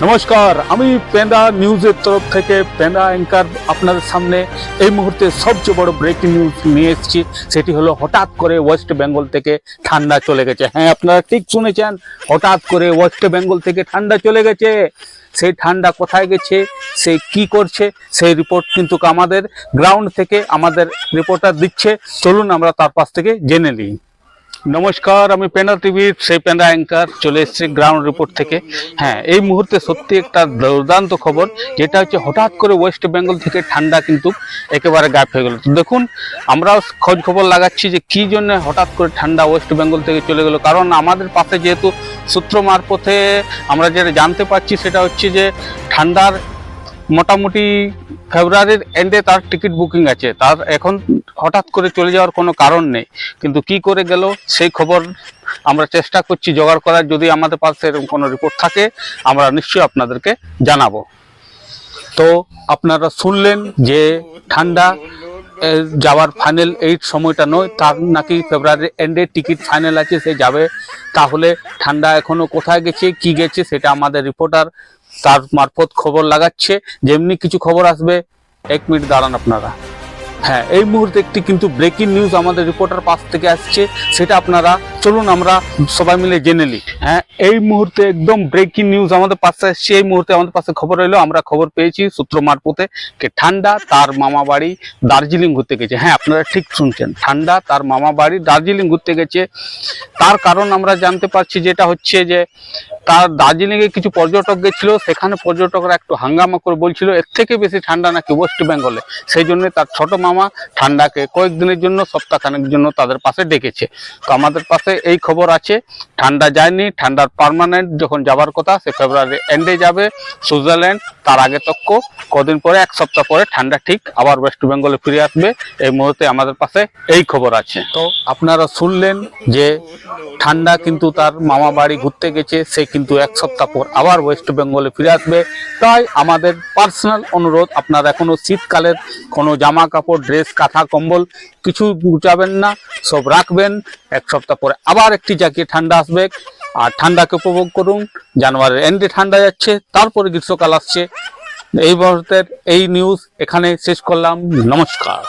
নমস্কার, আমি পেন্দা নিউজের তরফ থেকে পেন্দা অ্যাঙ্কার আপনাদের সামনে এই মুহূর্তে সবচেয়ে বড় ব্রেকিং নিউজ নিয়ে এসেছি। সেটি হলো হঠাৎ করে ওয়েস্ট বেঙ্গল থেকে ঠান্ডা চলে গেছে। হ্যাঁ, আপনারা ঠিক শুনেছেন, হঠাৎ করে ওয়েস্ট বেঙ্গল থেকে ঠান্ডা চলে গেছে। সেই ঠান্ডা কোথায় গেছে, সে কি করছে, সেই রিপোর্ট কিন্তু আমাদের গ্রাউন্ড থেকে আমাদের রিপোর্টার দিচ্ছে। চলুন আমরা তার পাশ থেকে জেনে নিই। নমস্কার, আমি পেন্দা টিভির সেই পেন্দা অ্যাঙ্কার চলে এসেছি গ্রাউন্ড রিপোর্ট থেকে। হ্যাঁ, এই মুহূর্তে সত্যি একটা দুর্দান্ত খবর, যেটা হচ্ছে হঠাৎ করে ওয়েস্ট বেঙ্গল থেকে ঠান্ডা কিন্তু একেবারে গায়েব হয়ে গেল। তো দেখুন, আমরাও খোঁজ খবর লাগাচ্ছি যে কী জন্য হঠাৎ করে ঠান্ডা ওয়েস্ট বেঙ্গল থেকে চলে গেল। কারণ আমাদের পাশে যেহেতু সূত্র মারফতে আমরা যেটা জানতে পারছি সেটা হচ্ছে যে ঠান্ডার মোটামুটি ফেব্রুয়ারির এন্ডে তার টিকিট বুকিং আছে, তার এখন হঠাৎ করে চলে যাওয়ার কোনো কারণ নেই। কিন্তু কি করে গেল সেই খবর আমরা চেষ্টা করছি জোগাড় করার। যদি আমাদের পাশে এরকম কোনো রিপোর্ট থাকে আমরা নিশ্চয়ই আপনাদেরকে জানাবো। তো আপনারা শুনলেন যে ঠান্ডা যাওয়ার ফাইনাল এই সময়টা নয়, তার নাকি ফেব্রুয়ারির এন্ডে টিকিট ফাইনাল আছে, সে যাবে। তাহলে ঠান্ডা এখনো কোথায় গেছে, কি গেছে, সেটা আমাদের রিপোর্টার তার মারফত খবর লাগাচ্ছে। যেমনি কিছু খবর আসবে, 1 মিনিট দাঁড়ান আপনারা। হ্যাঁ, এই মুহূর্তে একটি কিন্তু ব্রেকিং নিউজ আমাদের রিপোর্টার পাশ থেকে আসছে, সেটা আপনারা চলুন আমরা সবাই মিলে জেনে নিই। হ্যাঁ, এই মুহূর্তে একদম ব্রেকিং নিউজ আমাদের পাশে আসছে। এই মুহূর্তে আমাদের পাশে খবর এলো, আমরা খবর পেয়েছি সূত্র মারফতে যে ঠান্ডা তার মামা বাড়ি দার্জিলিং ঘুরতে গেছে। হ্যাঁ, আপনারা ঠিক শুনছেন, ঠান্ডা তার মামা বাড়ি দার্জিলিং ঘুরতে গেছে। তার কারণ আমরা জানতে পারছি, যেটা হচ্ছে যে তার দার্জিলিংয়ে কিছু পর্যটক গেছিল, সেখানে পর্যটকরা একটু হাঙ্গামা করে বলছিল এর থেকে বেশি ঠান্ডা নাকি ওয়েস্ট বেঙ্গলে। সেই জন্য তার ছোট মামা ঠান্ডাকে কয়েকদিনের জন্য, সপ্তাহখানেকের জন্য তাদের পাশে ডেকেছে। তো আমাদের পাশে এই খবর আছে, ঠান্ডা যায়নি, ঠান্ডার পার্মানেন্ট যখন যাবার কথা সে ফেব্রুয়ারি এন্ডে যাবে সুইজারল্যান্ড। তার আগে তক্ক কদিন পরে, 1 সপ্তাহ পরে ঠান্ডা ঠিক আবার ওয়েস্ট বেঙ্গলে ফিরে আসবে। এই মুহূর্তে আমাদের পাশে এই খবর আছে। তো আপনারা শুনলেন যে ঠান্ডা কিন্তু তার মামা বাড়ি ঘুরতে গেছে, সে কিন্তু 1 সপ্তাহ পর আবার ওয়েস্ট বেঙ্গলে ফিরে আসবে। তাই আমাদের পার্সোনাল অনুরোধ, আপনারা এখনো শীতকালের কোনো জামা কাপড়, ড্রেস, কাঁথা, কম্বল কিছু গুটাবেন না, সব রাখবেন। 1 সপ্তাহ পরে আবার একটি জায়গায় ঠান্ডা আসবে, আর ঠান্ডাকে উপভোগ করুন। জানুয়ারির এন্ডে ঠান্ডা যাচ্ছে, তারপরে গ্রীষ্মকাল আসছে। এই মুহূর্তের এই নিউজ এখানে শেষ করলাম। নমস্কার।